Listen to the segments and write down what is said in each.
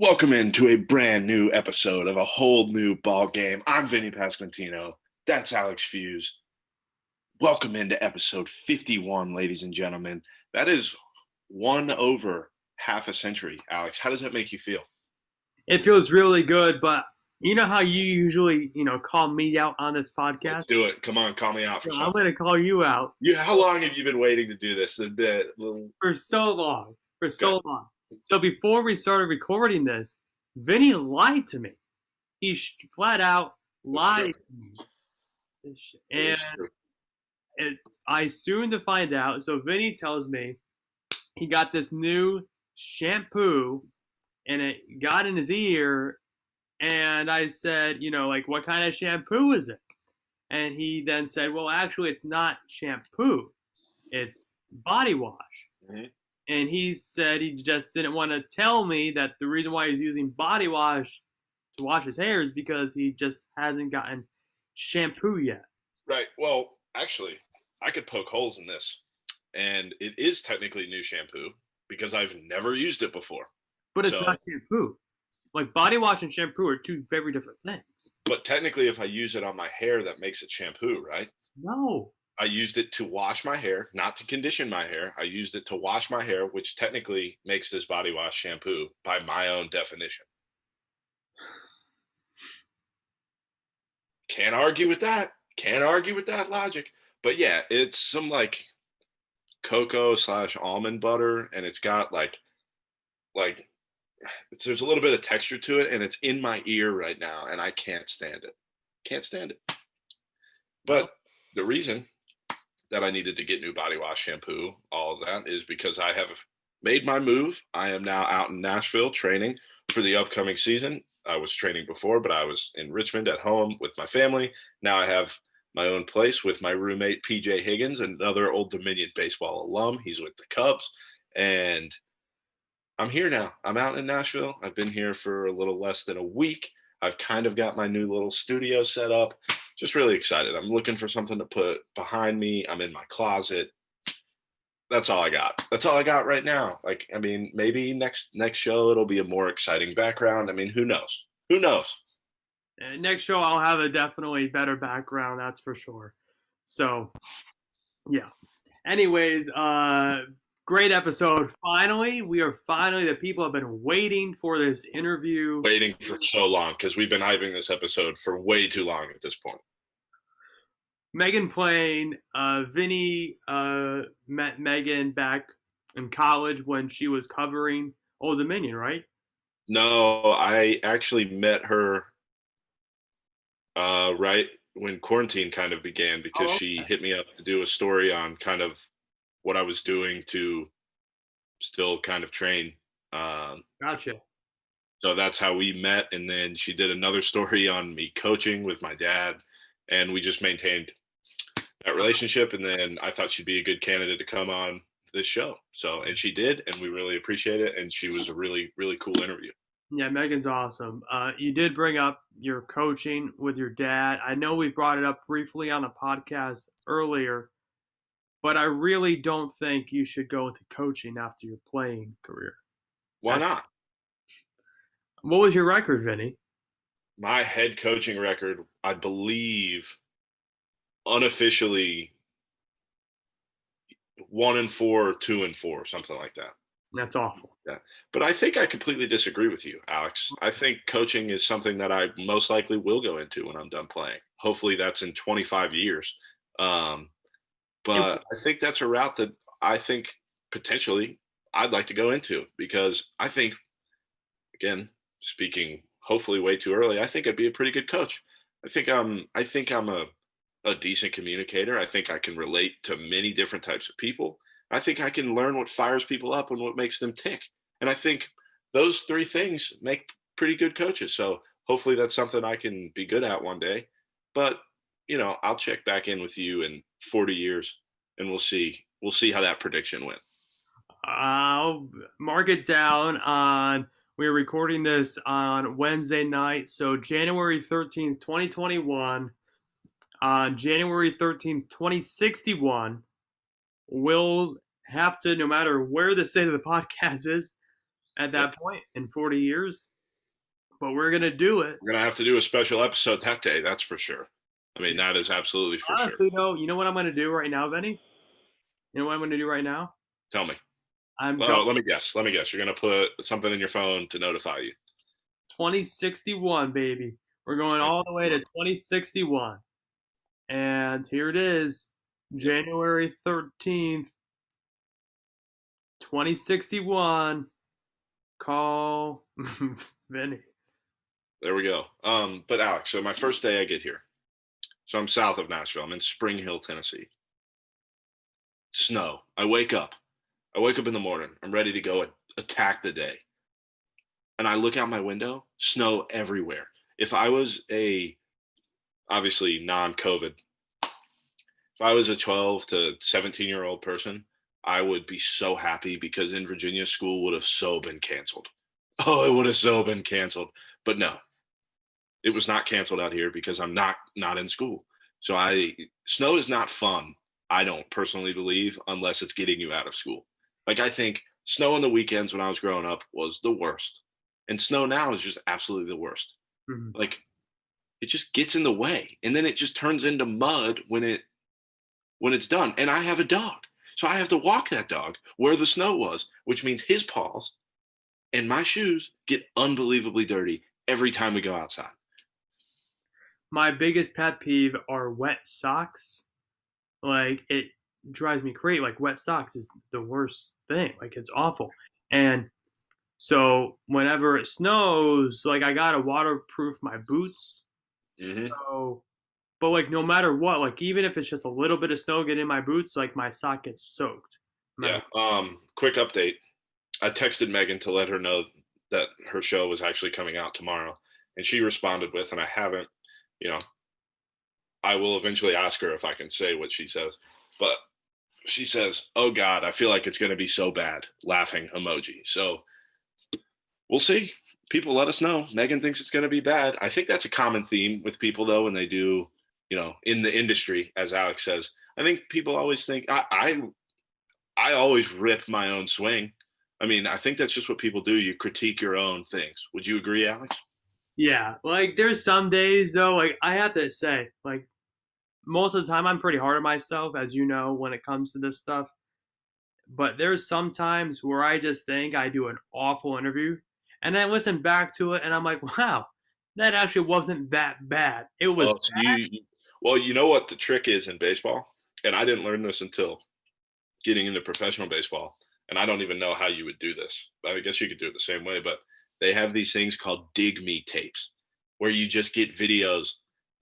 Welcome into a brand new episode of a whole new ball game. I'm Vinnie Pasquantino. That's Alex Fuse. Welcome into episode 51, ladies and gentlemen. That is one over half a century. Alex, how does that make you feel? It feels really good, but you know how you usually, call me out on this Let's podcast? do it. Come on, call me out for So I'm something. going to call you out How long have you been waiting to do this? The little for so long, for good. so long. So before we started recording this, Vinny lied to me. He flat out It's true. lied to me. It And is true. I soon to find out. So Vinny tells me he got this new shampoo and it got in his ear. And I said, what kind of shampoo is it? And he then said, well, actually, it's not shampoo, it's body wash. Mhm. And he said he just didn't want to tell me that the reason why he's using body wash to wash his hair is because he just hasn't gotten shampoo yet. Right. Well, actually, I could poke holes in this. And it is technically new shampoo because I've never used it before. But it's So not shampoo. Like body wash and shampoo are two very different things. But technically, if I use it on my hair, that makes it shampoo, right? No. I used it to wash my hair, not to condition my hair. I used it to wash my hair, which technically makes this body wash shampoo by my own definition. Can't argue with that. Can't argue with that logic. But yeah, it's some like cocoa slash almond butter, and it's got like there's a little bit of texture to it, and it's in my ear right now, and I can't stand it. Can't stand it. Well, But the reason that I needed to get new body wash shampoo, all of that, is because I have made my move. I am now out in Nashville training for the upcoming season. I was training before, but I was in Richmond at home with my family. Now I have my own place with my roommate, PJ Higgins, another Old Dominion baseball alum. He's with the Cubs. And I'm here now. I'm out in Nashville. I've been here for a little less than a week. I've kind of got my new little studio set up. Just really excited. I'm looking for something to put behind me. I'm in my closet. That's all I got. That's all I got right now. Like, I mean, maybe next show it'll be a more exciting background. I mean, who knows? Who knows? next show I'll have a definitely better background, that's for sure. So, yeah. Anyways, great episode. Finally, the people have been waiting for this interview. Waiting for so long because we've been hyping this episode for way too long at this point. Megan playing. Vinny met Megan back in college when she was covering Old Dominion, right? No, I actually met her right when quarantine kind of began because Oh, she hit me up to do a story on kind of what I was doing to still kind of train. gotcha. So that's how we met. And then she did another story on me coaching with my dad. And we just maintained that relationship. And then I thought she'd be a good candidate to come on this show. So, and she did. And we really appreciate it. And she was a really, really cool interview. Yeah, Megan's awesome. You did bring up your coaching with your dad. I know we brought it up briefly on the podcast earlier, but I really don't think you should go into coaching after your playing career. Why not? What was your record, Vinny? My head coaching record, I believe, unofficially 1-4, 2-4, something like that. That's awful. Yeah. But I think I completely disagree with you, Alex. I think coaching is something that I most likely will go into when I'm done playing. Hopefully that's in 25 years. Um, but I think that's a route that I think potentially I'd like to go into because I think, again, speaking hopefully way too early, I think I'd be a pretty good coach. I think I'm a decent communicator. I think I can relate to many different types of people. I think I can learn what fires people up and what makes them tick. And I think those three things make pretty good coaches. So hopefully that's something I can be good at one day. But, I'll check back in with you in 40 years and we'll see. We'll see how that prediction went. I'll mark it down on. We're recording this on Wednesday night, so January 13th, 2021. On January 13th, 2061, we'll have to, no matter where the state of the podcast is, at that point in 40 years. But we're going to do it. We're going to have to do a special episode that day, that's for sure. I mean, that is absolutely for sure. Honestly, though, you know what I'm going to do right now, Vinny? You know what I'm going to do right now? Tell me. Let me guess. You're going to put something in your phone to notify you. 2061, baby. We're going all the way to 2061. And here it is, January 13th, 2061. Call Vinny. There we go. But Alex, so my first day I get here. So I'm south of Nashville. I'm in Spring Hill, Tennessee. Snow. I wake up in the morning. I'm ready to go attack the day. And I look out my window, snow everywhere. If I was obviously non-COVID, if I was a 12 to 17-year-old person, I would be so happy because in Virginia, school would have so been canceled. Oh, it would have so been canceled. But no, it was not canceled out here because I'm not in school. So snow is not fun, I don't personally believe, unless it's getting you out of school. Like, I think snow on the weekends when I was growing up was the worst. And snow now is just absolutely the worst. Mm-hmm. Like, it just gets in the way. And then it just turns into mud when it's done. And I have a dog. So I have to walk that dog where the snow was, which means his paws and my shoes get unbelievably dirty every time we go outside. My biggest pet peeve are wet socks. Like, it drives me crazy. Like, wet socks is the worst thing. Like, it's awful. And so whenever it snows, like, I gotta waterproof my boots. Mm-hmm. So, but like, no matter what, like, even if it's just a little bit of snow getting in my boots, like, my sock gets soaked. Yeah. Quick update. I texted Megan to let her know that her show was actually coming out tomorrow, and she responded with, and I haven't, I will eventually ask her if I can say what she says, but she says, "Oh God, I feel like it's going to be so bad," laughing emoji. So we'll see. People let us know. Megan thinks it's going to be bad. I think that's a common theme with people, though, when they do, in the industry, as Alex says. I think people always think I always rip my own swing. I mean, I think that's just what people do. You critique your own things. Would you agree, Alex? Yeah. Like, there's some days, though, like, I have to say, like, most of the time I'm pretty hard on myself, as you know, when it comes to this stuff. But there's some times where I just think I do an awful interview, and I listen back to it, and I'm like, wow, that actually wasn't that bad. It was Well, you know what the trick is in baseball? And I didn't learn this until getting into professional baseball. And I don't even know how you would do this. I guess you could do it the same way, but they have these things called dig me tapes where you just get videos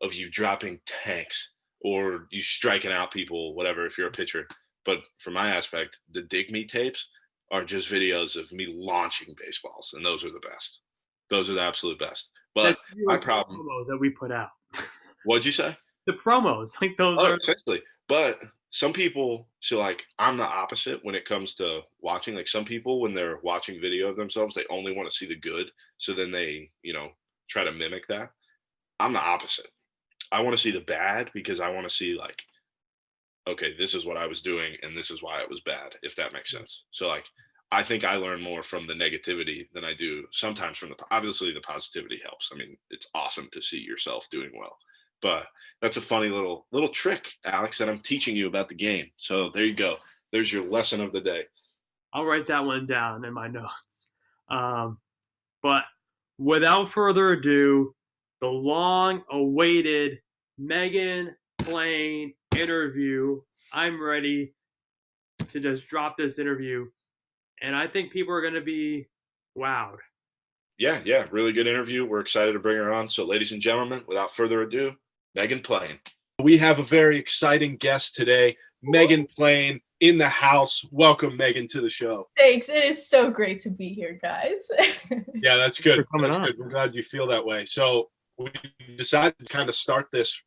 of you dropping tanks or you striking out people, whatever, if you're a pitcher. But from my aspect, the dig me tapes are just videos of me launching baseballs. And those are the best. Those are the absolute best. But my problem promos that we put out. What'd you say? The promos, like those are essentially. But some people, so like I'm the opposite when it comes to watching. Like some people, when they're watching video of themselves, they only want to see the good. So then they, try to mimic that. I'm the opposite. I want to see the bad because I want to see like, okay, this is what I was doing and this is why it was bad, if that makes sense. So like, I think I learn more from the negativity than I do sometimes from obviously the positivity helps. I mean, it's awesome to see yourself doing well. But that's a funny little trick, Alex, that I'm teaching you about the game. So there you go. There's your lesson of the day. I'll write that one down in my notes. But without further ado, the long-awaited Megan Plain interview. I'm ready to just drop this interview. And I think people are going to be wowed. Yeah, really good interview. We're excited to bring her on. So ladies and gentlemen, without further ado, Megan Plain. We have a very exciting guest today, Megan Plain in the house. Welcome, Megan, to the show. Thanks. It is so great to be here, guys. Yeah, that's good. That's good. I'm glad you feel that way. So we decided to kind of start this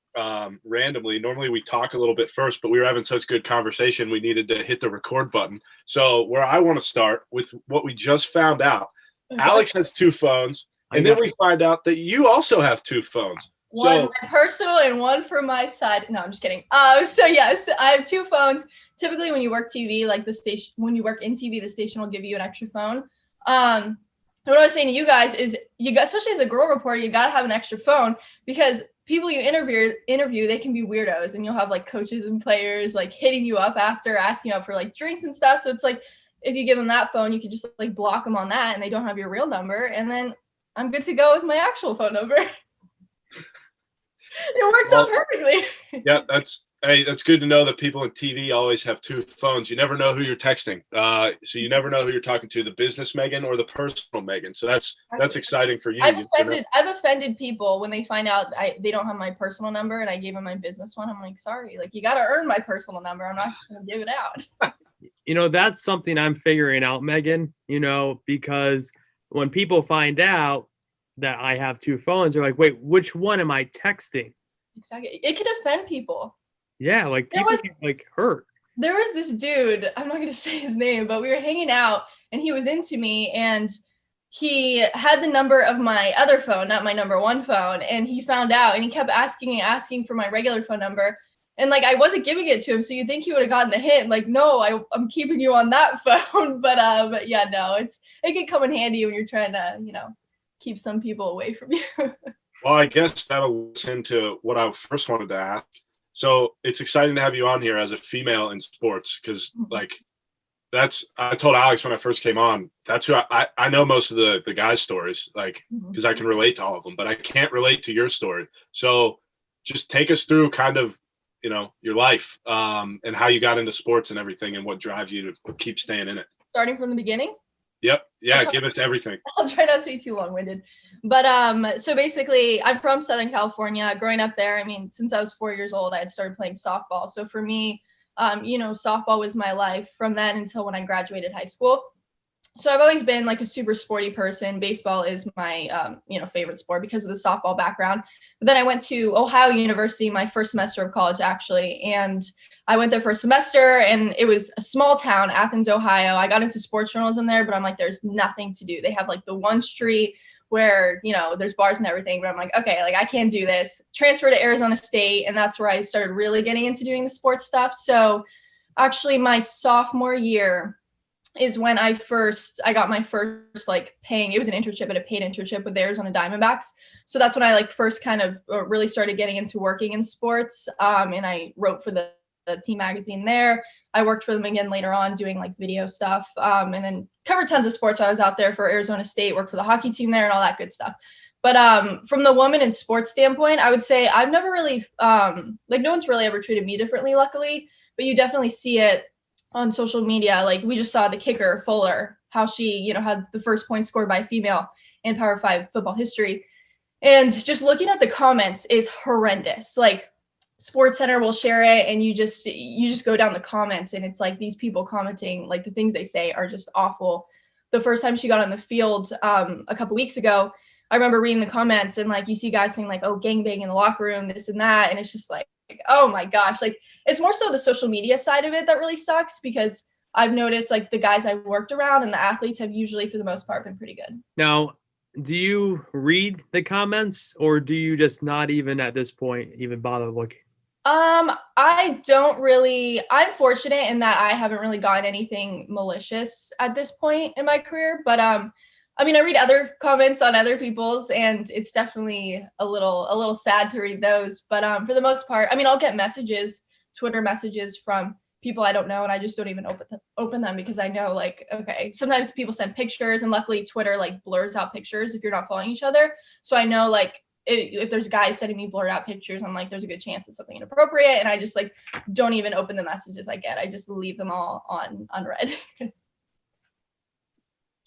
randomly. Normally we talk a little bit first, but we were having such good conversation, we needed to hit the record button. So where I want to start with what we just found out. Okay. Alex has 2 phones, and then we find out that you also have 2 phones. One my personal and one for my side. No, I'm just kidding. So yes, I have 2 phones. Typically when you work TV, like the station, when you work in TV, the station will give you an extra phone. What I was saying to you guys is, you guys, especially as a girl reporter, you gotta have an extra phone, because people you interview, they can be weirdos, and you'll have like coaches and players like hitting you up after, asking you up for like drinks and stuff. So it's like, if you give them that phone, you can just like block them on that, and they don't have your real number, and then I'm good to go with my actual phone number. It works out perfectly. Yeah, that's good to know that people in TV always have two phones. You never know who you're texting, so you never know who you're talking to, the business Megan or the personal Megan. So that's exciting for you. I've offended people when they find out they don't have my personal number and I gave them my business one. I'm like, sorry, like, you got to earn my personal number. I'm not just gonna give it out. That's something I'm figuring out, Megan. Because when people find out that I have two phones, they're like, wait, which one am I texting? Exactly. It could offend people. Yeah, like people get like hurt. There was this dude, I'm not going to say his name, but we were hanging out and he was into me, and he had the number of my other phone, not my number one phone, and he found out, and he kept asking for my regular phone number. And like, I wasn't giving it to him, so you'd think he would have gotten the hint. Like, no, I'm keeping you on that phone. But yeah, no, it can come in handy when you're trying to, keep some people away from you. Well, I guess that'll lead into what I first wanted to ask. So it's exciting to have you on here as a female in sports, because like I told Alex when I first came on, that's who I know most of the guys' stories, like, because I can relate to all of them, but I can't relate to your story. So just take us through kind of, your life, and how you got into sports and everything, and what drives you to keep staying in it. Starting from the beginning? Yep. Yeah. Give us everything. I'll try not to be too long-winded. But so basically, I'm from Southern California. Growing up there, I mean, since I was 4 years old, I had started playing softball. So for me, softball was my life from then until when I graduated high school. So I've always been like a super sporty person. Baseball is my, favorite sport because of the softball background. But then I went to Ohio University, my first semester of college, actually. And I went there for a semester, and it was a small town, Athens, Ohio. I got into sports journalism there, but I'm like, there's nothing to do. They have like the one street where, there's bars and everything, but I'm like, okay, like, I can't do this. Transfer to Arizona State. And that's where I started really getting into doing the sports stuff. So actually my sophomore year is when I got my first like paying, it was an internship, but a paid internship with the Arizona Diamondbacks. So that's when I like first kind of really started getting into working in sports. And I wrote for the team magazine there. I worked for them again later on doing like video stuff, and then covered tons of sports. I was out there for Arizona State, worked for the hockey team there and all that good stuff. But from the woman in sports standpoint, I would say I've never really, like, no one's really ever treated me differently, luckily, but you definitely see it on social media. Like, we just saw the kicker, Fuller, how she, had the first point scored by a female in Power 5 football history. And just looking at the comments is horrendous. Like, SportsCenter will share it, and you just go down the comments, and it's like these people commenting, like, the things they say are just awful. The first time she got on the field a couple weeks ago, I remember reading the comments, and like, you see guys saying like, oh, gangbang in the locker room, this and that. And it's just like, oh my gosh, like, it's more so the social media side of it that really sucks, because I've noticed like the guys I worked around and the athletes have usually, for the most part, been pretty good. Now, do you read the comments, or do you just not even at this point even bother looking? I don't really, I'm fortunate in that I haven't really gotten anything malicious at this point in my career, but I mean, I read other comments on other people's, and it's definitely a little sad to read those. But for the most part, I mean, I'll get messages, Twitter messages from people I don't know, and I just don't even open them, because I know, like, okay, sometimes people send pictures, and luckily Twitter like blurs out pictures if you're not following each other. So I know, like, if there's guys sending me blurred out pictures, I'm like, there's a good chance it's something inappropriate, and I just like don't even open the messages I get. I just leave them all on unread.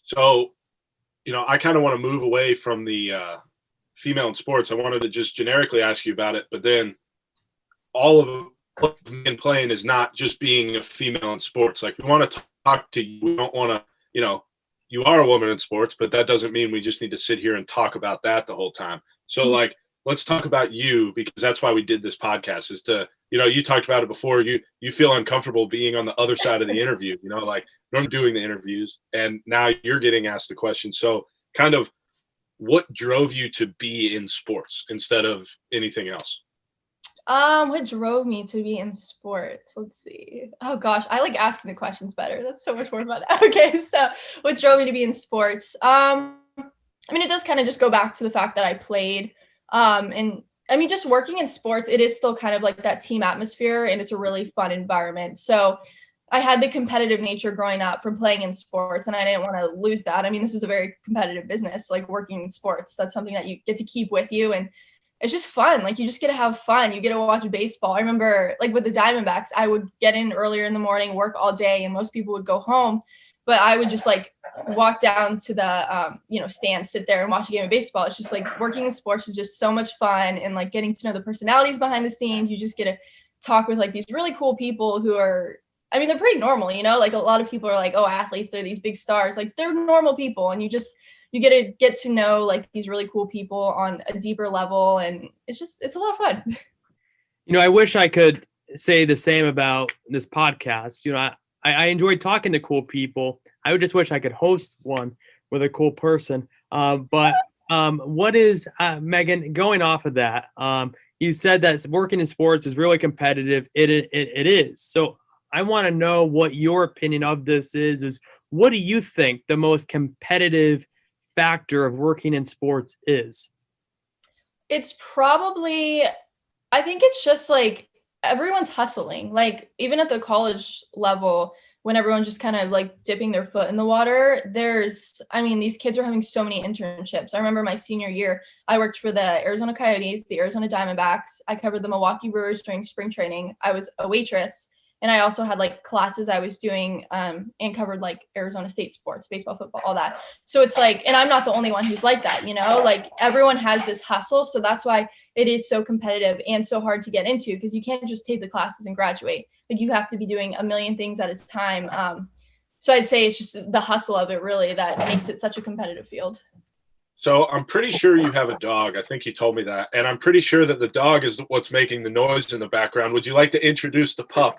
So, I kind of want to move away from the female in sports. I wanted to just generically ask you about it, but then all of men playing is not just being a female in sports. Like, we want to talk to you. We don't want to, you are a woman in sports, but that doesn't mean we just need to sit here and talk about that the whole time. So like, let's talk about you, because that's why we did this podcast, is to, you talked about it before, you feel uncomfortable being on the other side of the interview, like I'm doing the interviews, and now you're getting asked the question. So kind of what drove you to be in sports instead of anything else? What drove me to be in sports? Let's see. Oh gosh, I like asking the questions better. That's so much more fun. Okay, so what drove me to be in sports? I mean, it does kind of just go back to the fact that I played. And I mean, just working in sports, it is still kind of like that team atmosphere, and it's a really fun environment. So I had the competitive nature growing up from playing in sports, and I didn't want to lose that. I mean, this is a very competitive business, like working in sports. That's something that you get to keep with you, and it's just fun. Like you just get to have fun. You get to watch baseball. I remember like with the Diamondbacks, I would get in earlier in the morning, work all day, and most people would go home. But I would just like walk down to the stand, sit there and watch a game of baseball. It's just like working in sports is just so much fun, and like getting to know the personalities behind the scenes. You just get to talk with like these really cool people who are, I mean, they're pretty normal, like a lot of people are like, oh, athletes, they're these big stars. Like they're normal people, and you get to know like these really cool people on a deeper level, and it's a lot of fun. I wish I could say the same about this podcast. I enjoy talking to cool people. I would just wish I could host one with a cool person. But what is, Megan, going off of that, you said that working in sports is really competitive. It is. So I want to know what your opinion of this is what do you think the most competitive factor of working in sports is? It's probably, I think it's just like everyone's hustling. Like even at the college level, when everyone's just kind of like dipping their foot in the water, these kids are having so many internships. I remember my senior year, I worked for the Arizona Coyotes, the Arizona Diamondbacks. I covered the Milwaukee Brewers during spring training. I was a waitress. And I also had like classes I was doing and covered like Arizona State sports, baseball, football, all that. So it's like, and I'm not the only one who's like that, like everyone has this hustle. So that's why it is so competitive and so hard to get into, because you can't just take the classes and graduate. Like you have to be doing a million things at a time. So I'd say it's just the hustle of it really that makes it such a competitive field. So I'm pretty sure you have a dog. I think you told me that. And I'm pretty sure that the dog is what's making the noise in the background. Would you like to introduce the pup?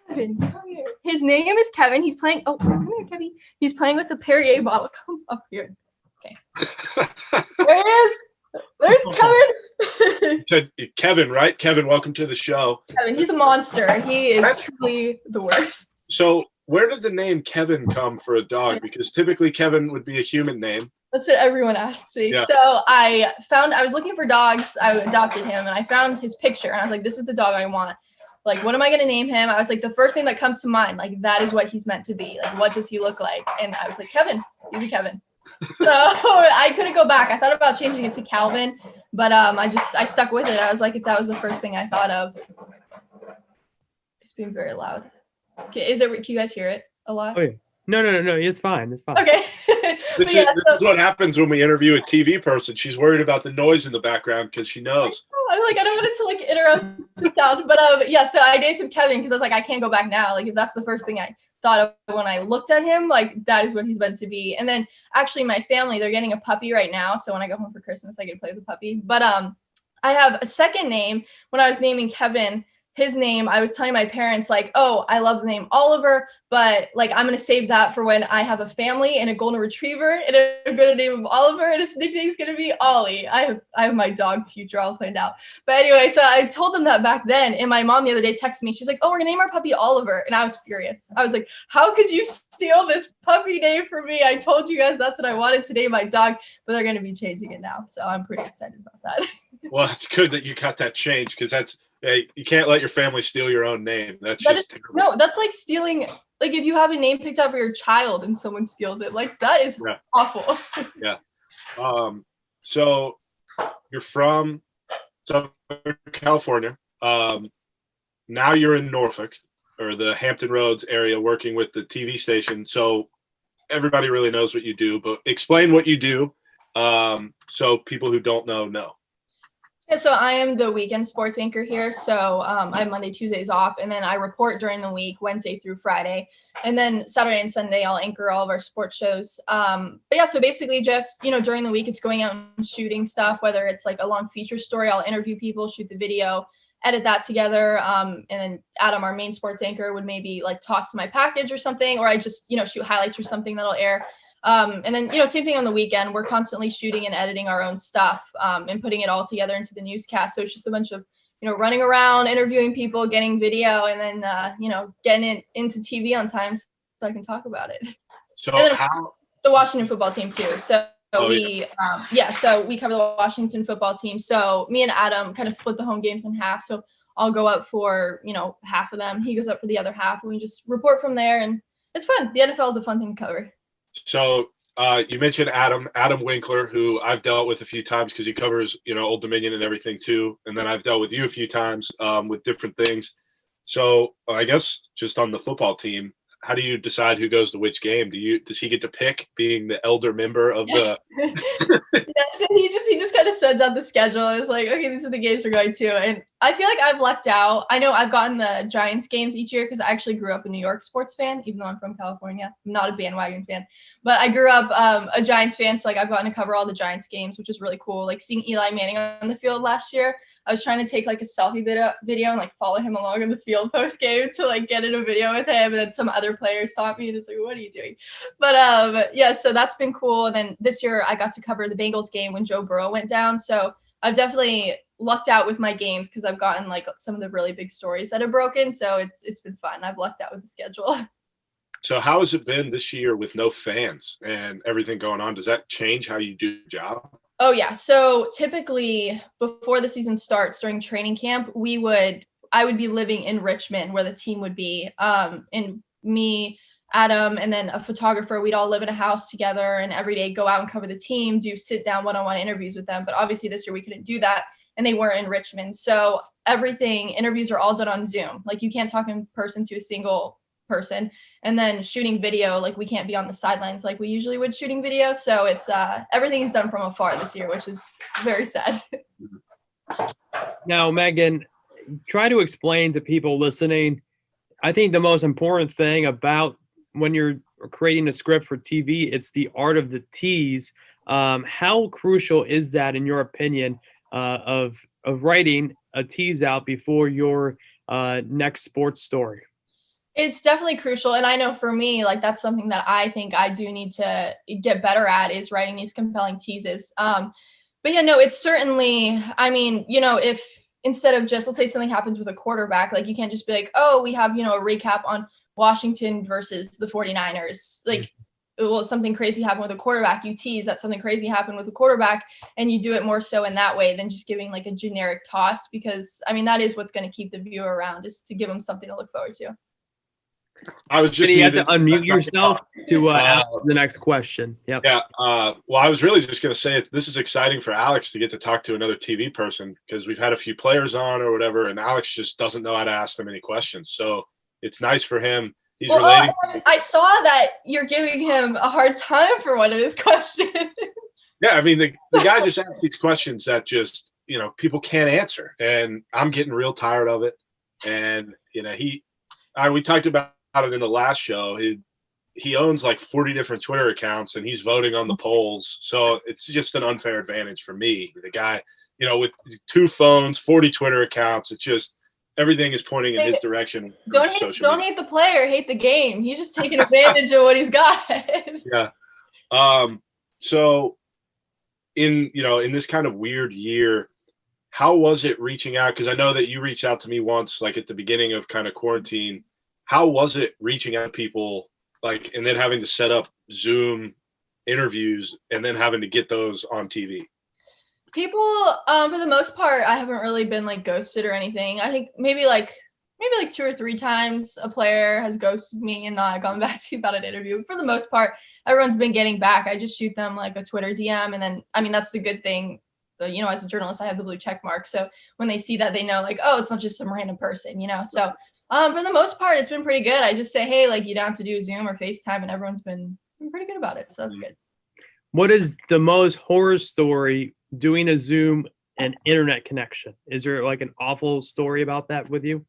Kevin, come here. His name is Kevin. He's playing. Oh, come here, Kevin. He's playing with the Perrier bottle. Come up here. Okay. There he is. There's Kevin. Kevin, right? Kevin, welcome to the show. Kevin, he's a monster. He is truly the worst. So where did the name Kevin come for a dog? Because typically Kevin would be a human name. That's what everyone asks me. Yeah. So I was looking for dogs. I adopted him, and I found his picture, and I was like, this is the dog I want. Like, what am I going to name him? I was like, the first thing that comes to mind, like, that is what he's meant to be. Like, what does he look like? And I was like, Kevin. He's a Kevin. So I couldn't go back. I thought about changing it to Calvin, but I stuck with it. I was like, if that was the first thing I thought of. It's being very loud. Okay, can you guys hear it a lot? Oh, yeah. No, it's fine. It's fine. Okay. This is what happens when we interview a TV person. She's worried about the noise in the background because she knows. I'm like, I don't want it to like interrupt the sound. But so I named him Kevin because I was like, I can't go back now. Like if that's the first thing I thought of when I looked at him, like that is what he's meant to be. And then actually my family, they're getting a puppy right now. So when I go home for Christmas, I get to play with the puppy. But I have a second name. When I was naming Kevin, his name, I was telling my parents like, oh, I love the name Oliver, but like I'm gonna save that for when I have a family and a golden retriever, and I'm gonna name him Oliver, and his nickname is gonna be Ollie. I have my dog future all planned out. But anyway, so I told them that back then, and my mom the other day texted me. She's like, oh, we're gonna name our puppy Oliver, and I was furious. I was like, how could you steal this puppy name from me? I told you guys that's what I wanted to name my dog, but they're gonna be changing it now, so I'm pretty excited about that. Well, it's good that you got that changed because you can't let your family steal your own name. That's terrible. No, that's like stealing. Like if you have a name picked out for your child and someone steals it, like that is awful. Yeah. So you're from Southern California. Now you're in Norfolk or the Hampton Roads area working with the TV station. So everybody really knows what you do, but explain what you do so people who don't know. Yeah, so I am the weekend sports anchor here. So I have Monday, Tuesdays off, and then I report during the week, Wednesday through Friday. And then Saturday and Sunday, I'll anchor all of our sports shows. But yeah, so basically just, during the week, it's going out and shooting stuff, whether it's like a long feature story, I'll interview people, shoot the video, edit that together. And then Adam, our main sports anchor, would maybe like toss my package or something, or I just, shoot highlights or something that'll air. And then, same thing on the weekend. We're constantly shooting and editing our own stuff and putting it all together into the newscast. So it's just a bunch of running around, interviewing people, getting video, and then, getting it into TV on time so I can talk about it. So And then how? the Washington football team too. So Oh, so we cover the Washington football team. So me and Adam kind of split the home games in half. So I'll go up for, half of them. He goes up for the other half, and we just report from there. And it's fun. The NFL is a fun thing to cover. So you mentioned Adam Winkler, who I've dealt with a few times because he covers, Old Dominion and everything too. And then I've dealt with you a few times with different things. So I guess just on the football team, how do you decide who goes to which game? Does he get to pick, being the elder member of the? So he just kind of sends out the schedule. It's like, okay, these are the games we're going to, and I feel like I've lucked out. I know I've gotten the Giants games each year because I actually grew up a New York sports fan, even though I'm from California. I'm not a bandwagon fan, but I grew up a Giants fan, so like I've gotten to cover all the Giants games, which is really cool. Like seeing Eli Manning on the field last year, I was trying to take like a selfie video and like follow him along in the field post game to like get in a video with him, and then some other players saw me and it's like, what are you doing? But yeah, so that's been cool. And then this year I got to cover the Bengals game when Joe Burrow went down. So I've definitely lucked out with my games because I've gotten like some of the really big stories that have broken. So it's been fun. I've lucked out with the schedule. So how has it been this year with no fans and everything going on? Does that change how you do your job? Oh yeah. So typically before the season starts during training camp, I would be living in Richmond where the team would be. And me, Adam, and then a photographer, we'd all live in a house together and every day go out and cover the team, do sit down one-on-one interviews with them. But obviously this year we couldn't do that and they weren't in Richmond. So interviews are all done on Zoom. Like you can't talk in person to a single person, and then shooting video, like we can't be on the sidelines like we usually would shooting video. So it's everything is done from afar this year, which is very sad. Now, Megan, try to explain to people listening. I think the most important thing about when you're creating a script for TV, it's the art of the tease. How crucial is that, in your opinion, of writing a tease out before your next sports story? It's definitely crucial. And I know for me, like that's something that I think I do need to get better at, is writing these compelling teases. But yeah, no, it's certainly, I mean, if instead of just, let's say something happens with a quarterback, like you can't just be like, oh, we have, a recap on Washington versus the 49ers. Like, well, something crazy happened with a quarterback, you tease that something crazy happened with a quarterback, and you do it more so in that way than just giving like a generic toss, because I mean, that is what's going to keep the viewer around, is to give them something to look forward to. I was just you have to unmute yourself to ask the next question. Yep. Yeah. Well, I was really just going to say this is exciting for Alex to get to talk to another TV person, because we've had a few players on or whatever, and Alex just doesn't know how to ask them any questions. So it's nice for him. He's relating. I saw that you're giving him a hard time for one of his questions. Yeah. I mean, the guy just asks these questions that just, people can't answer, and I'm getting real tired of it. And, we talked about it in the last show. He owns like 40 different Twitter accounts, and he's voting on the polls. So it's just an unfair advantage for me. The guy, with 2 phones, 40 Twitter accounts, it's just everything is pointing in his direction. Don't hate the player, hate the game. He's just taking advantage of what he's got. Yeah. So in this kind of weird year, how was it reaching out? Because I know that you reached out to me once, like at the beginning of kind of quarantine. How was it reaching out to people, like, and then having to set up Zoom interviews and then having to get those on TV? People, for the most part, I haven't really been like ghosted or anything. I think maybe like 2 or 3 times a player has ghosted me and not gone back to me about an interview. But for the most part, everyone's been getting back. I just shoot them like a Twitter DM, and then, I mean, that's the good thing. As a journalist, I have the blue check mark. So when they see that, they know like, oh, it's not just some random person, So for the most part, it's been pretty good. I just say, hey, like, you down to do Zoom or FaceTime, and everyone's been pretty good about it. So that's good. What is the most horror story doing a Zoom and internet connection? Is there like an awful story about that with you?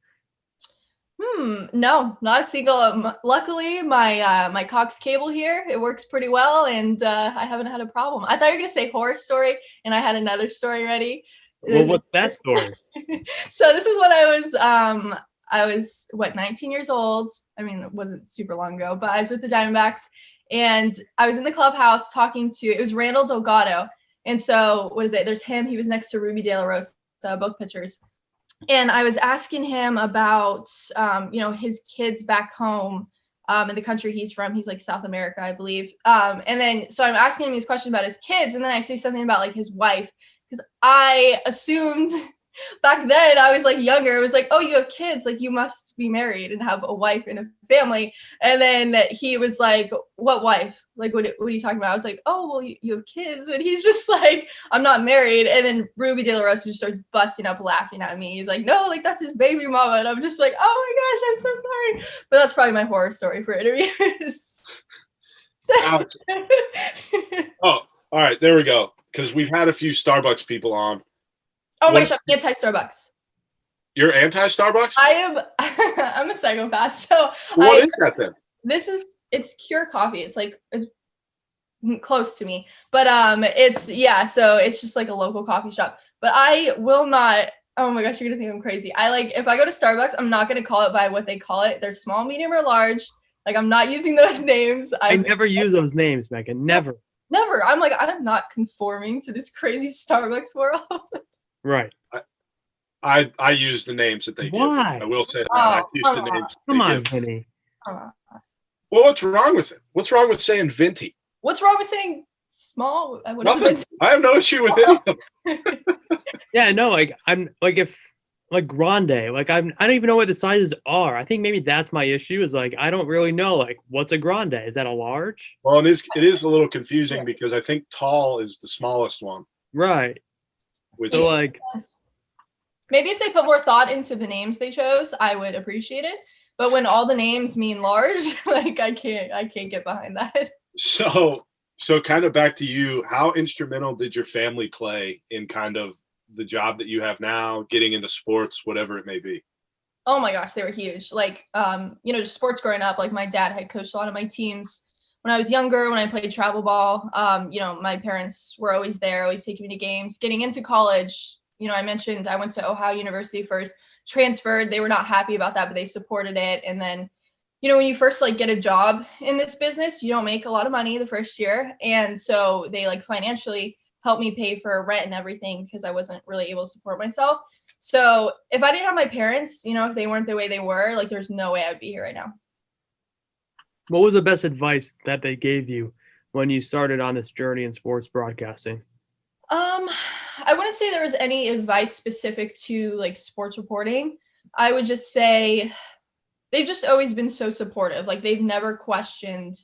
No, not a single. Luckily, my Cox cable here, it works pretty well, and I haven't had a problem. I thought you were gonna say horror story, and I had another story ready. Well, what's that story? So this is when I was 19 years old. I mean, it wasn't super long ago, but I was with the Diamondbacks, and I was in the clubhouse talking to, it was Randall Delgado. And so, there's him, he was next to Ruby De La Rosa, both pitchers. And I was asking him about, his kids back home in the country he's from. He's like South America, I believe. And then, so I'm asking him these questions about his kids. And then I say something about like his wife, because I assumed back then I was like younger. It was like, oh, you have kids, like you must be married and have a wife and a family. And then he was like, what wife? Like, what are you talking about? I was like, oh, well, you have kids. And he's just like, I'm not married. And then Ruby De La Rosa just starts busting up laughing at me. He's like, no, like that's his baby mama. And I'm just like, oh my gosh, I'm so sorry. But that's probably my horror story for interviews. Alex. Oh, all right, there we go. Because we've had a few Starbucks people on. Oh my gosh, I'm anti-Starbucks. You're anti-Starbucks? I'm a psychopath. So what is that then? It's Cure Coffee. It's close to me, but so it's just like a local coffee shop. But I will not. Oh my gosh, you're gonna think I'm crazy. If I go to Starbucks, I'm not gonna call it by what they call it. They're small, medium, or large. Like I'm not using those names. I never use those names, Megan. Never. Never. I'm like, I'm not conforming to this crazy Starbucks world. Right. I use the names that they give. I will say that. I use the names. Come on, Vinnie. Well, what's wrong with it? What's wrong with saying Vinty? What's wrong with saying small? Nothing. I have no issue with any of them. Yeah, no, like I'm like if like grande, like I don't even know what the sizes are. I think maybe that's my issue. Is like I don't really know like what's a grande. Is that a large? Well, it is a little confusing because I think tall is the smallest one. Right. So like maybe if they put more thought into the names they chose, I would appreciate it. But when all the names mean large, like I can't get behind that. So kind of back to you, how instrumental did your family play in kind of the job that you have now, getting into sports, whatever it may be? Oh my gosh, they were huge. Like, just sports growing up, like my dad had coached a lot of my teams when I was younger, when I played travel ball. My parents were always there, always taking me to games. Getting into college, I mentioned I went to Ohio University first, transferred. They were not happy about that, but they supported it. And then, when you first like get a job in this business, you don't make a lot of money the first year. And so they like financially helped me pay for rent and everything because I wasn't really able to support myself. So if I didn't have my parents, if they weren't the way they were, like there's no way I'd be here right now. What was the best advice that they gave you when you started on this journey in sports broadcasting? I wouldn't say there was any advice specific to like sports reporting. I would just say they've just always been so supportive. Like they've never questioned,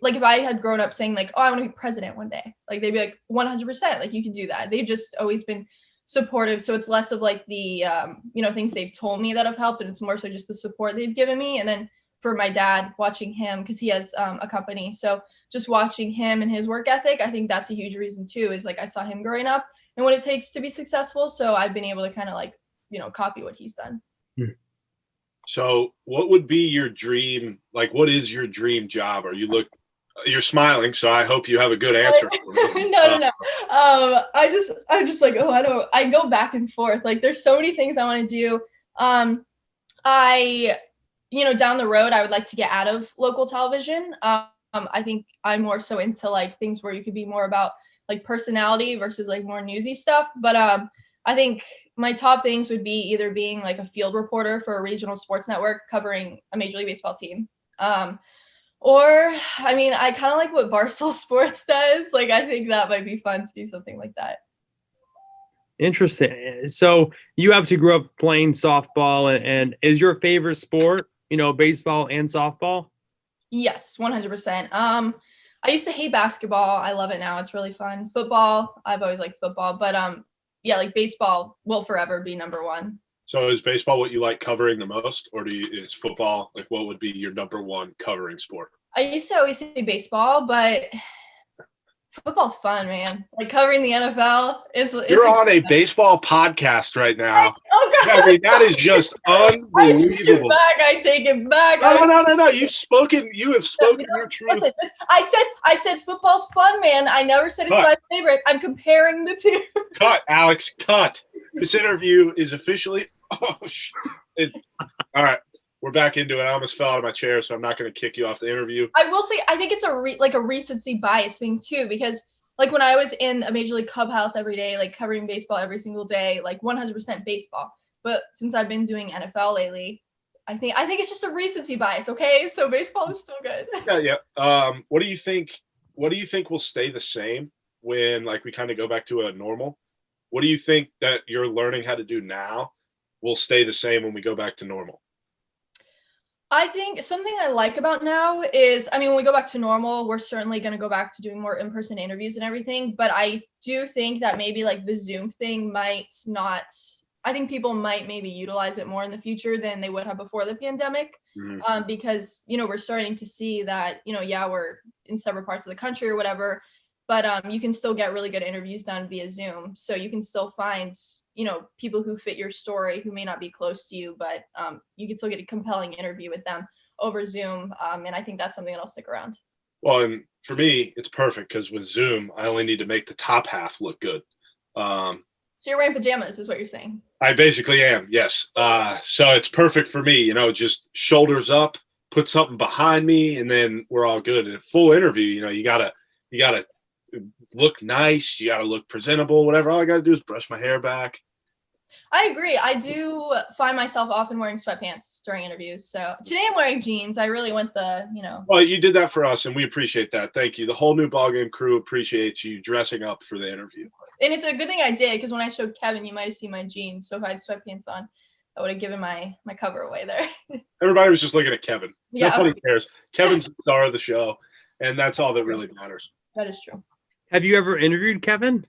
like if I had grown up saying like, oh, I want to be president one day, like they'd be like 100%, like you can do that. They've just always been supportive. So it's less of like the, things they've told me that have helped. And it's more so just the support they've given me. And then for my dad, watching him, because he has a company. So just watching him and his work ethic, I think that's a huge reason too, is like I saw him growing up and what it takes to be successful. So I've been able to kind of like, copy what he's done. So what would be your dream? Like, what is your dream job? You're smiling, so I hope you have a good answer for me. No. I'm just like, I go back and forth. Like there's so many things I want to do. Down the road, I would like to get out of local television. I think I'm more so into like things where you could be more about like personality versus like more newsy stuff. But I think my top things would be either being like a field reporter for a regional sports network covering a Major League Baseball team. Or, I kind of like what Barstool Sports does. Like, I think that might be fun to do something like that. Interesting. So you obviously grew up playing softball, and is your favorite sport, baseball and softball? Yes, 100%. I used to hate basketball. I love it now. It's really fun. Football, I've always liked football, but like baseball will forever be number one. So is baseball what you like covering the most, or is football, like what would be your number one covering sport? I used to always say baseball, but football's fun, man. Like covering the NFL, You're on a baseball podcast right now. Oh God, that is just unbelievable. I take it back. No. You have spoken your truth. Listen, I said football's fun, man. I never said it's my favorite. I'm comparing the two. Cut, Alex. Cut. This interview is officially. All right. We're back into it. I almost fell out of my chair, so I'm not going to kick you off the interview. I will say, I think it's a recency bias thing too, because like when I was in a Major League clubhouse every day, like covering baseball every single day, like 100% baseball. But since I've been doing NFL lately, I think it's just a recency bias. Okay, so baseball is still good. Yeah. What do you think? What do you think will stay the same when like we kind of go back to a normal? What do you think that you're learning how to do now will stay the same when we go back to normal? I think something I like about now is, I mean, when we go back to normal, we're certainly going to go back to doing more in-person interviews and everything. But I do think that maybe like the Zoom thing might not, I think people might maybe utilize it more in the future than they would have before the pandemic. Because, we're starting to see that, yeah, we're in several parts of the country or whatever, but you can still get really good interviews done via Zoom. So you can still find, people who fit your story who may not be close to you, but you can still get a compelling interview with them over Zoom. And I think that's something that'll stick around. Well, and for me, it's perfect because with Zoom, I only need to make the top half look good. So you're wearing pajamas is what you're saying? I basically am, yes. So it's perfect for me, just shoulders up, put something behind me, and then we're all good. In a full interview, you gotta look nice, you gotta look presentable, whatever. All I gotta do is brush my hair back. I agree. I do find myself often wearing sweatpants during interviews. So today I'm wearing jeans. I really went the. Well, you did that for us, and we appreciate that. Thank you. The whole new Ballgame crew appreciates you dressing up for the interview. And it's a good thing I did, because when I showed Kevin, you might have seen my jeans. So if I had sweatpants on, I would have given my cover away there. Everybody was just looking at Kevin. Yeah. Nobody cares. Kevin's the star of the show, and that's all that really matters. That is true. Have you ever interviewed Kevin?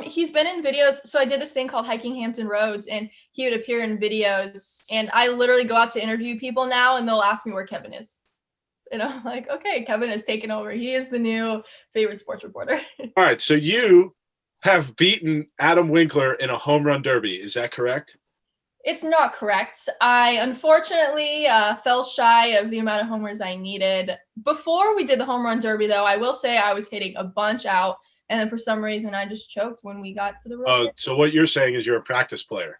He's been in videos. So I did this thing called Hiking Hampton Roads, and he would appear in videos. And I literally go out to interview people now, and they'll ask me where Kevin is. And I'm like, okay, Kevin has taken over. He is the new favorite sports reporter. All right. So you have beaten Adam Winkler in a home run derby. Is that correct? It's not correct. I unfortunately fell shy of the amount of homers I needed. Before we did the home run derby, though, I will say I was hitting a bunch out. And then for some reason, I just choked when we got to the road. So what you're saying is you're a practice player.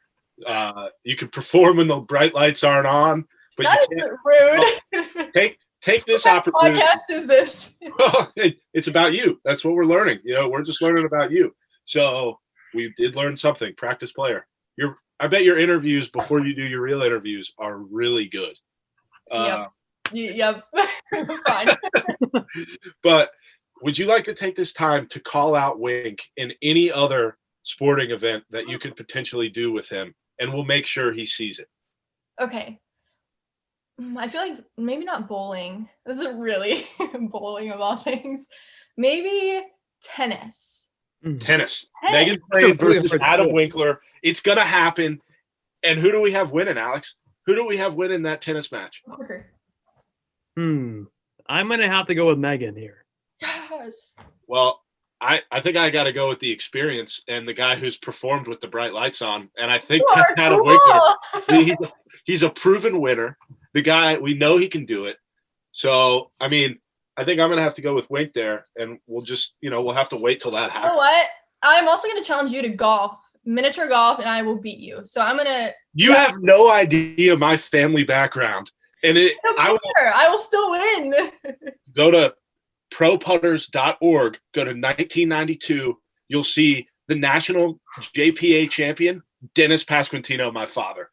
You can perform when the bright lights aren't on. But that you is rude. Take this what opportunity. What podcast is this? It's about you. That's what we're learning. We're just learning about you. So we did learn something. Practice player. I bet your interviews before you do your real interviews are really good. Yep. Fine. But would you like to take this time to call out Wink in any other sporting event that you could potentially do with him, and we'll make sure he sees it? Okay. I feel like maybe not bowling. This is really bowling of all things. Maybe tennis. Tennis. Megan playing versus Adam Winkler. It's going to happen. And who do we have winning, Alex? Who do we have winning that tennis match? I'm going to have to go with Megan here. Yes. Well, I think I got to go with the experience and the guy who's performed with the bright lights on. And I think that's Adam Winkler. He's a proven winner. The guy, we know he can do it. So, I mean, I think I'm going to have to go with Wink there. And we'll just, we'll have to wait till that happens. You know what? I'm also going to challenge you to golf. Miniature golf, and I will beat you. So I'm gonna. You have no idea my family background, and I will still win. Go to proputters.org. Go to 1992. You'll see the national JPA champion, Dennis Pasquantino, my father.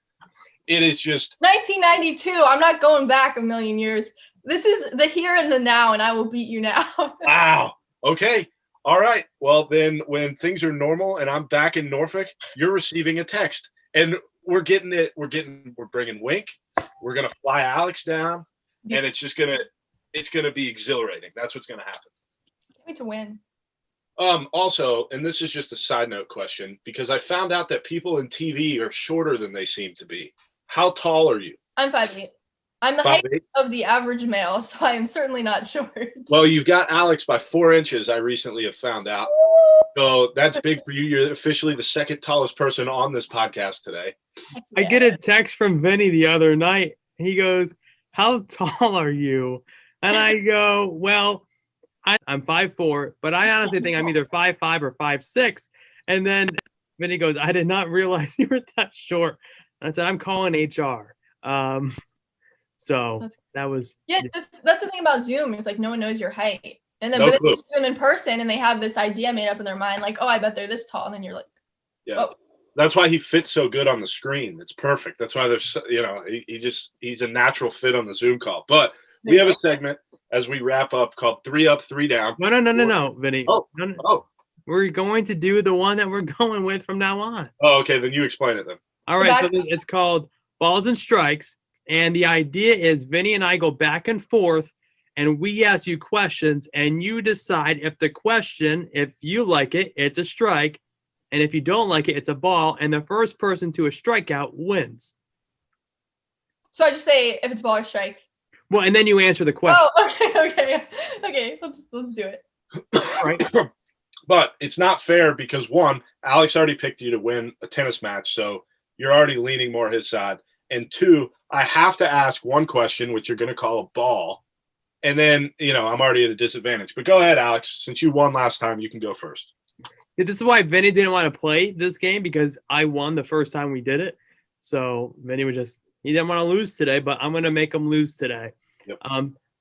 It is just 1992. I'm not going back a million years. This is the here and the now, and I will beat you now. Wow. Okay. All right. Well, then when things are normal and I'm back in Norfolk, you're receiving a text, and we're bringing Wink. We're going to fly Alex down, and it's going to be exhilarating. That's what's going to happen. Can't wait to win. Also, and this is just a side note question, because I found out that people in TV are shorter than they seem to be. How tall are you? I'm 5'8". I'm the height of the average male, so I am certainly not short. Well, you've got Alex by 4 inches, I recently have found out. So that's big for you. You're officially the second tallest person on this podcast today. Yeah. I get a text from Vinnie the other night. He goes, "How tall are you?" And I go, "Well, I'm 5'4", but I honestly think I'm either 5'5" or 5'6". And then Vinnie goes, "I did not realize you were that short." And I said, "I'm calling HR." So that was that's the thing about Zoom. It's like no one knows your height, and then but you see them in person, and they have this idea made up in their mind, like, "Oh, I bet they're this tall," and then you're like, "Yeah." Oh. That's why he fits so good on the screen. It's perfect. That's why there's, he's a natural fit on the Zoom call. But we have a segment as we wrap up called 3 Up, 3 Down. No, Vinny. Oh. We're going to do the one that we're going with from now on. Oh, okay. Then you explain it then. All right. So it's called Balls and Strikes. And the idea is Vinny and I go back and forth, and we ask you questions, and you decide if the question, if you like it, it's a strike. And if you don't like it, it's a ball. And the first person to a strikeout wins. So I just say if it's ball or strike. Well, and then you answer the question. Oh, okay. Let's do it. Right. But it's not fair because, one, Alex already picked you to win a tennis match, so you're already leaning more his side. And two, I have to ask one question, which you're going to call a ball. And then, I'm already at a disadvantage. But go ahead, Alex. Since you won last time, you can go first. Yeah, this is why Vinny didn't want to play this game, because I won the first time we did it. So Vinny he didn't want to lose today, but I'm going to make him lose today. Yep.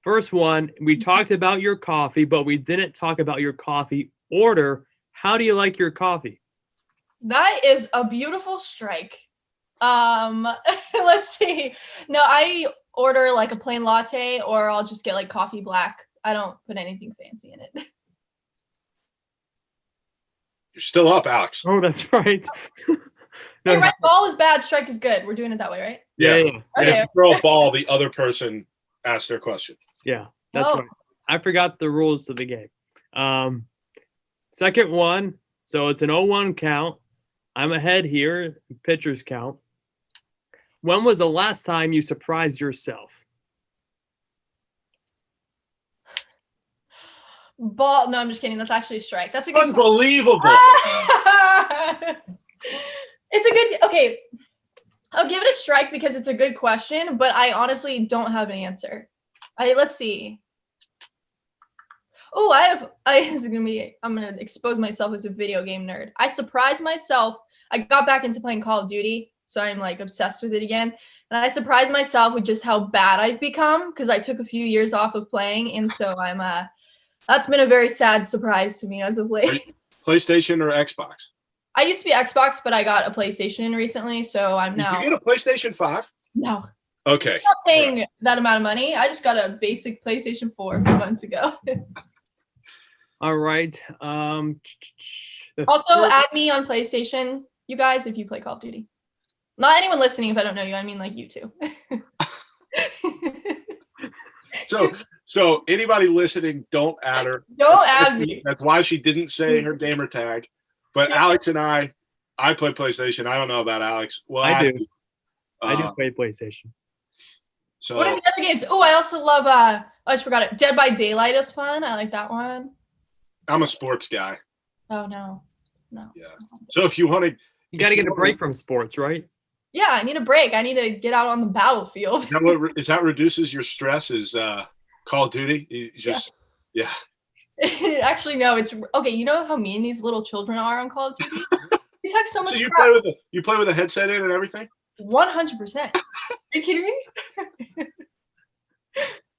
First one, we talked about your coffee, but we didn't talk about your coffee order. How do you like your coffee? That is a beautiful strike. Let's see. No, I order like a plain latte, or I'll just get like coffee black. I don't put anything fancy in it. You're still up, Alex. Oh, that's right. Hey, right, ball is bad, strike is good. We're doing it that way, right? Yeah. Okay. If you throw a ball, the other person asks their question. Yeah, that's right. I forgot the rules of the game. Second one, so it's an 0-1 count. I'm ahead here, pitchers count. When was the last time you surprised yourself? Oh. Ball. No, I'm just kidding. That's actually a strike. That's a good Unbelievable. It's a good. Okay, I'll give it a strike because it's a good question, but I honestly don't have an answer. Let's see. Oh, I'm gonna expose myself as a video game nerd. I surprised myself. I got back into playing Call of Duty, so I'm like obsessed with it again. And I surprised myself with just how bad I've become because I took a few years off of playing, and so that's been a very sad surprise to me as of late. PlayStation or Xbox? I used to be Xbox, but I got a PlayStation recently, so I'm now. Did you get a PlayStation 5? No. Okay. I'm not paying that amount of money. I just got a basic PlayStation 4 a few months ago. All right. Also, add me on PlayStation, you guys, if you play Call of Duty. Not anyone listening if I don't know you. I mean, like you too. So anybody listening, don't add her. Don't add me. That's why she didn't say her gamer tag. But Alex and I play PlayStation. I don't know about Alex. Well, I do. I do play PlayStation. So what are the other games? Oh, I also love I just forgot it. Dead by Daylight is fun. I like that one. I'm a sports guy. Oh no. Yeah. So if you want to, you got to get a break from sports, right? Yeah, I need a break. I need to get out on the battlefield. Is that reduces your stress? Is Call of Duty? You just yeah. Actually, no. It's okay. You know how mean these little children are on Call of Duty? They talk so much. So crap. You play with a headset in and everything? 100%. Are you kidding me?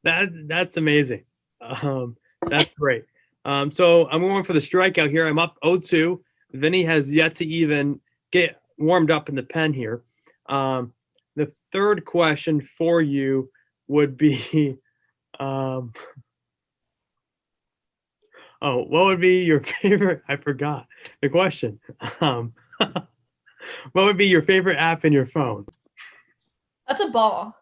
That's amazing. That's great. So I'm going for the strikeout here. I'm up 0-2. Vinny has yet to even get warmed up in the pen here. The third question for you would be, what would be your favorite? I forgot the question. What would be your favorite app in your phone? That's a ball.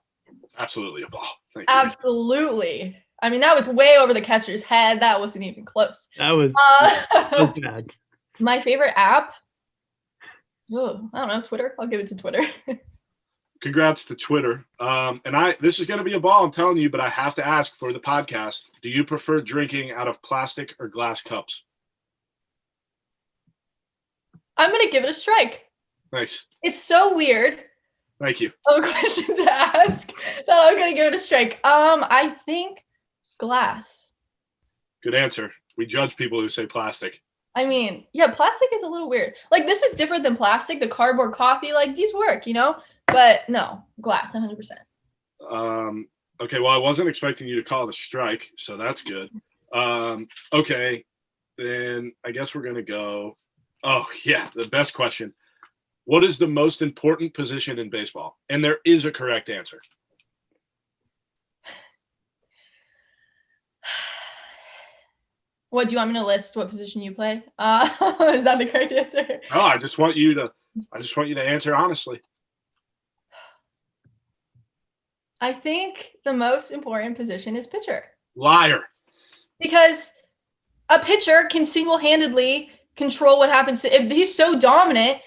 Absolutely a ball. Thank Absolutely. I mean, that was way over the catcher's head. That wasn't even close. That was bad. My favorite app? Oh, I don't know. Twitter. I'll give it to Twitter. Congrats to Twitter. This is going to be a ball, I'm telling you, but I have to ask for the podcast. Do you prefer drinking out of plastic or glass cups? I'm going to give it a strike. Nice. It's so weird. Thank you. Of a question to ask that I'm going to give it a strike. I think glass. Good answer. We judge people who say plastic. I mean, yeah, plastic is a little weird. Like, this is different than plastic. The cardboard coffee, like, these work, you know? But no, glass, 100%. Okay, well, I wasn't expecting you to call it a strike, so that's good. Okay, then I guess we're going to go. Oh, yeah, the best question. What is the most important position in baseball? And there is a correct answer. What do you want me to list? What position you play? Is that the correct answer? No, I just want you to answer honestly. I think the most important position is pitcher. Liar. Because a pitcher can single-handedly control what happens. If he's so dominant,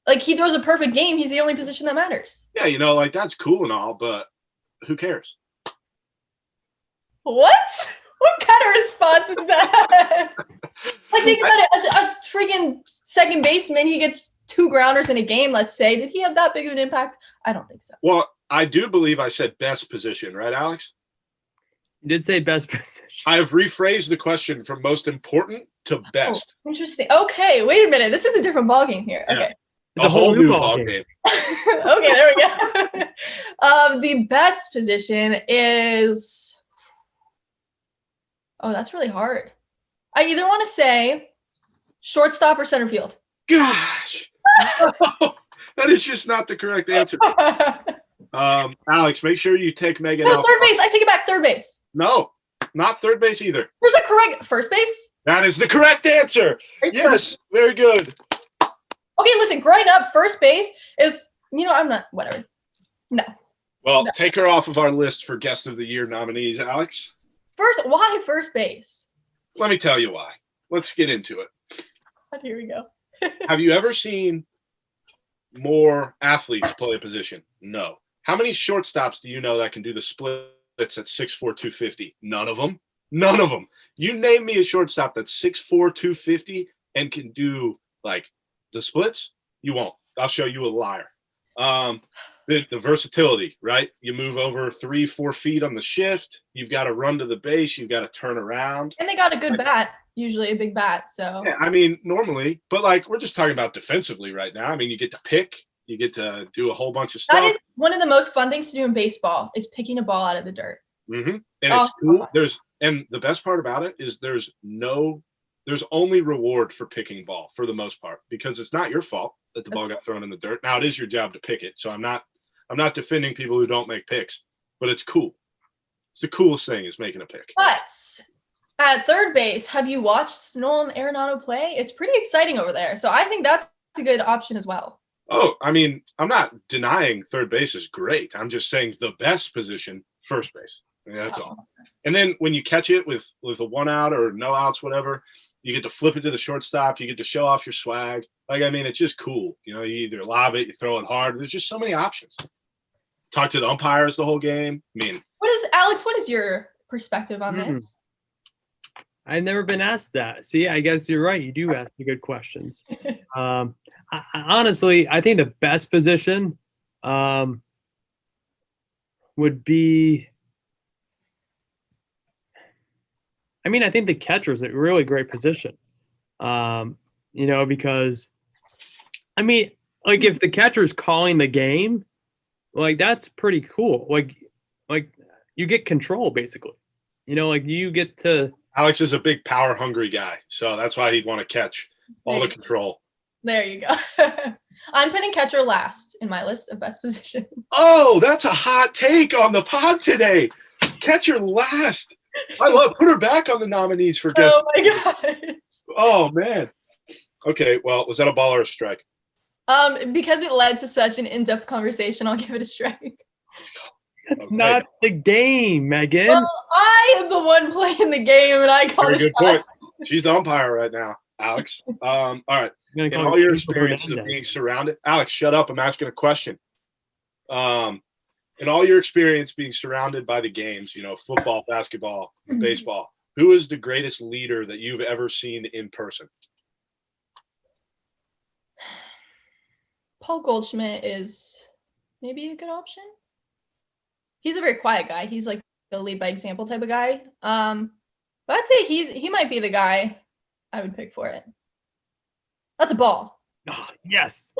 like he throws a perfect game, he's the only position that matters. Yeah, like that's cool and all, but who cares? What? What kind of response is that? Like, think about it. As a freaking second baseman, he gets 2 grounders in a game, let's say. Did he have that big of an impact? I don't think so. Well, I do believe I said best position, right, Alex? You did say best position. I have rephrased the question from most important to best. Oh, interesting. Okay, wait a minute. This is a different ballgame here. Yeah. Okay. It's a whole new ball game. Okay, there we go. The best position is... Oh, that's really hard. I either want to say shortstop or center field. Gosh. No, that is just not the correct answer. Alex, make sure you take Megan No, out. third base. I take it back. Third base. No, not third base either. There's a correct first base. That is the correct answer. Yes, very good. Okay, listen, growing up, first base is, I'm not, whatever. No. Well, No. take her off of our list for Guest of the Year nominees, Alex. Why first base? Let me tell you why. Let's get into it. Here we go. Have you ever seen more athletes play a position? No. How many shortstops do you know that can do the splits at 6'4", 250? None of them. None of them. You name me a shortstop that's 6'4", 250 and can do, like, the splits? You won't. I'll show you a liar. The versatility, right? You move over 3-4 feet on the shift. You've got to run to the base. You've got to turn around. And they got a good bat, usually a big bat. So Yeah, I mean, normally, but like we're just talking about defensively right now. I mean, you get to pick, you get to do a whole bunch of stuff. that is one of the most fun things to do in baseball is picking a ball out of the dirt. Mm-hmm. And it's cool. And the best part about it is there's only reward for picking ball for the most part because it's not your fault that the ball got thrown in the dirt. Now it is your job to pick it. So I'm not defending people who don't make picks, but it's cool. It's the coolest thing is making a pick. But at third base, have you watched Nolan Arenado play? It's pretty exciting over there. So I think that's a good option as well. Oh, I mean, I'm not denying third base is great. I'm just saying the best position, first base. Yeah, that's all. And then when you catch it with a 1 out or no outs, whatever, you get to flip it to the shortstop. You get to show off your swag. Like, I mean, it's just cool. You either lob it, you throw it hard. There's just so many options. Talk to the umpires the whole game. I mean, Alex, what is your perspective on this? I've never been asked that. See, I guess you're right. You do ask the good questions. Honestly, I think the best position would be – I think the catcher is a really great position, because, if the catcher is calling the game, that's pretty cool. Like you get control, basically. You get to – Alex is a big power-hungry guy, so that's why he'd want to catch all the control. There you go. I'm putting catcher last in my list of best position. Oh, that's a hot take on the pod today. Catcher last. Put her back on the nominees for guest. Oh my god. Oh man. Okay, well, was that a ball or a strike? Because it led to such an in-depth conversation, I'll give it a strike. Let's go. That's not the game, Megan. Well, I am the one playing the game, and I call Very the good shots. point. She's the umpire right now, Alex. All right. In all your experience of being surrounded, Alex, shut up. I'm asking a question. In all your experience being surrounded by the games, football, basketball, baseball, who is the greatest leader that you've ever seen in person? Paul Goldschmidt is maybe a good option. He's a very quiet guy. He's like the lead by example type of guy. But I'd say he might be the guy I would pick for it. That's a ball. Oh, yes.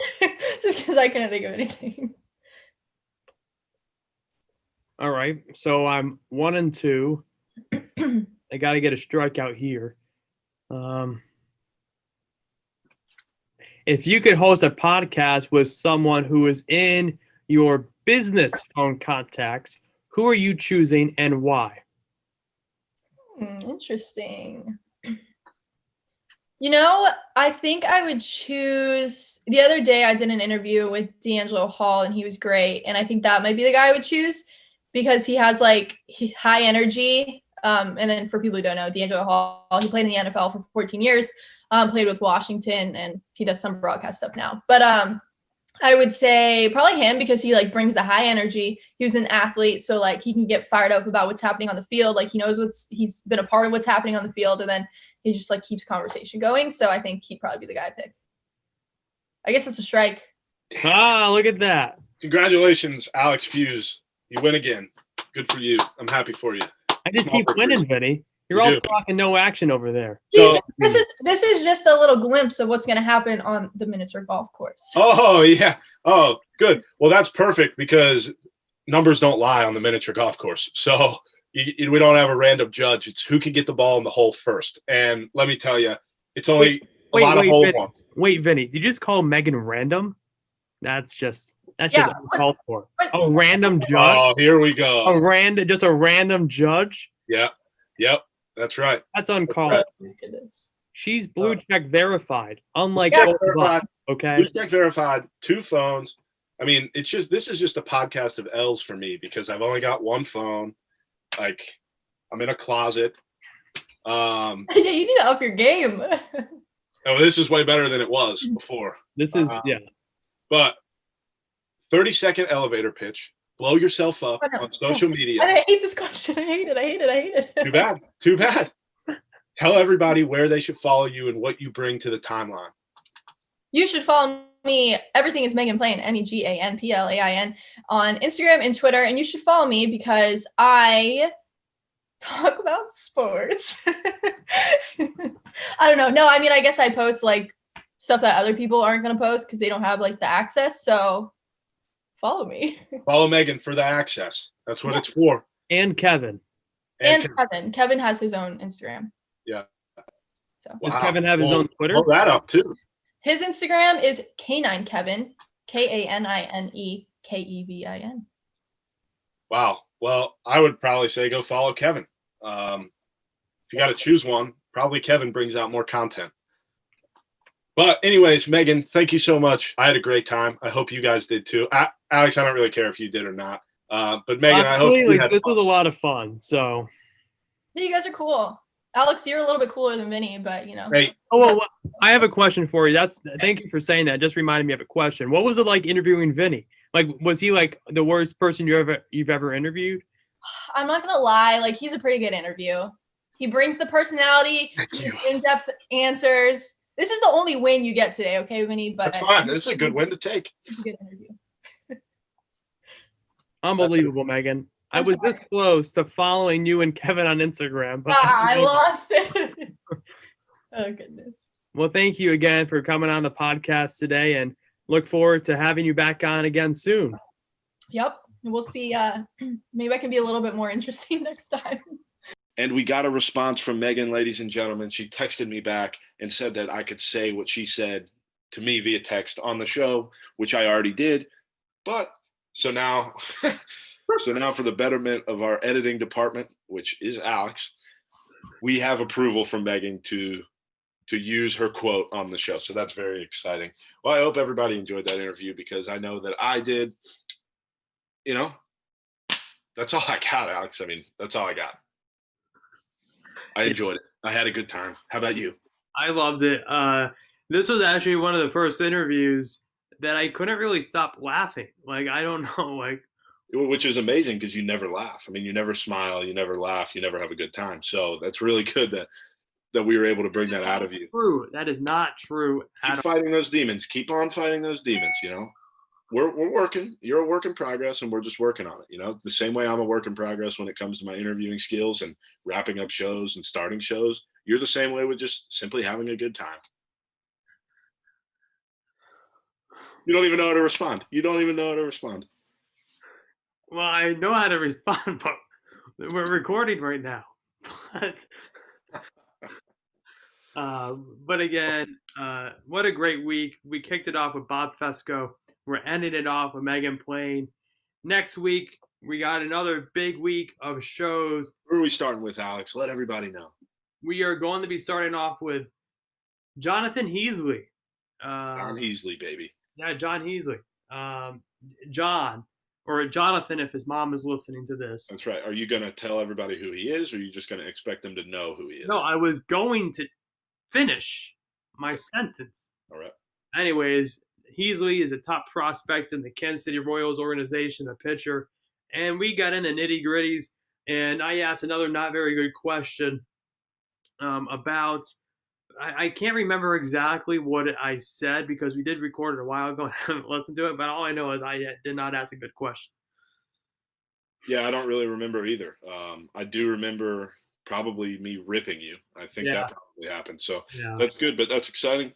Just because I couldn't think of anything. All right. So I'm 1-2. I got to get a strikeout here. if you could host a podcast with someone who is in your business phone contacts, who are you choosing and why? Interesting. I think I would choose. The other day, I did an interview with D'Angelo Hall, and he was great. And I think that might be the guy I would choose because he has high energy. And then for people who don't know, D'Angelo Hall, he played in the NFL for 14 years, played with Washington, and he does some broadcast stuff now. But I would say probably him because he brings the high energy. He was an athlete, so he can get fired up about what's happening on the field. He knows he's been a part of what's happening on the field, and then he just keeps conversation going. So I think he'd probably be the guy I pick. I guess that's a strike. Ah, look at that. Congratulations, Alex Fuse. You win again. Good for you. I'm happy for you. I just keep winning, Vinny. You're all talking no action over there. So, this is just a little glimpse of what's going to happen on the miniature golf course. Oh, yeah. Oh, good. Well, that's perfect because numbers don't lie on the miniature golf course. So we don't have a random judge. It's who can get the ball in the hole first. And let me tell you, it's only a lot of hole ones. Wait, Vinny, did you just call Megan random? That's just uncalled for. A random judge? Oh, here we go. Just a random judge? Yeah. Yep. That's right. That's uncalled. She's blue check verified, unlike verified. Okay. Blue check verified, 2 phones. I mean, this is just a podcast of L's for me because I've only got 1 phone. I'm in a closet. Yeah, you need to up your game. Oh, this is way better than it was before. This is But 30-second elevator pitch. Blow yourself up on social media. I hate this question. I hate it. Too bad. Tell everybody where they should follow you and what you bring to the timeline. You should follow me. Everything is Megan Plain, MEGANPLAIN, on Instagram and Twitter. And you should follow me because I talk about sports. I don't know. No, I mean, I guess I post stuff that other people aren't going to post because they don't have the access. So follow me. Follow Megan for the access. That's what it's for. And Kevin. And Kevin. Kevin has his own Instagram. Yeah. So does Kevin have his own Twitter? Pull that up too. His Instagram is K9Kevin, KANINEKEVIN. Wow. Well, I would probably say go follow Kevin. If you got to choose one, probably Kevin brings out more content. But anyways, Megan, thank you so much. I had a great time. I hope you guys did too. Alex, I don't really care if you did or not. But Megan, I hope you had this fun. was a lot of fun. So yeah, you guys are cool. Alex, you're a little bit cooler than Vinnie, but Hey. Oh well, I have a question for you. Thank you for saying that. Just reminded me of a question. What was it like interviewing Vinnie? Was he the worst person you've ever interviewed? I'm not gonna lie. He's a pretty good interview. He brings the personality, in-depth answers. This is the only win you get today, okay, Vinnie? But that's fine. This is a good win to take. It's a good interview. Unbelievable, Megan. I was this close to following you and Kevin on Instagram, but I lost it. Oh goodness. Well, thank you again for coming on the podcast today, and look forward to having you back on again soon. Yep. We'll see. Maybe I can be a little bit more interesting next time. And we got a response from Megan, ladies and gentlemen. She texted me back and said that I could say what she said to me via text on the show, which I already did. But so now for the betterment of our editing department, which is Alex, we have approval from Megan to use her quote on the show. So that's very exciting. Well, I hope everybody enjoyed that interview because I know that I did. That's all I got, Alex. I mean, that's all I got. I enjoyed it. I had a good time. How about you? I loved it. This was actually one of the first interviews that I couldn't really stop laughing. I don't know, which is amazing because you never laugh. I mean, you never smile, you never laugh, you never have a good time. So that's really good that we were able to bring that out of you. True. That is not true. Keep fighting those demons. Keep on fighting those demons, We're working. You're a work in progress, and we're just working on it. The same way I'm a work in progress when it comes to my interviewing skills and wrapping up shows and starting shows. You're the same way with just simply having a good time. You don't even know how to respond. Well, I know how to respond, but we're recording right now. But But again, what a great week. We kicked it off with Bob Fesco. We're ending it off with Megan Plain. Next week, we got another big week of shows. Who are we starting with, Alex? Let everybody know. We are going to be starting off with Jonathan Heasley. John Heasley, baby. Yeah, John Heasley. John, or Jonathan if his mom is listening to this. That's right. Are you going to tell everybody who he is, or are you just going to expect them to know who he is? No, I was going to finish my sentence. All right. Anyways, Heasley is a top prospect in the Kansas City Royals organization, a pitcher. And we got in the nitty gritties, and I asked another not very good question about, I can't remember exactly what I said because we did record it a while ago and I haven't listened to it, but all I know is I did not ask a good question. Yeah, I don't really remember either. I do remember probably me ripping you. I think that probably happened. So that's good, but that's exciting.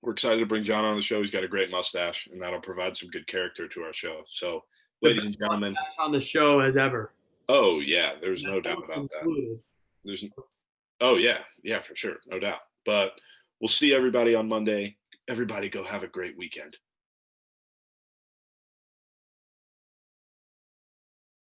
We're excited to bring John on the show. He's got a great mustache, and that'll provide some good character to our show. So, ladies and gentlemen, on the show as ever. Oh yeah, there's no doubt about that. Oh yeah, for sure, no doubt. But we'll see everybody on Monday. Everybody, go have a great weekend.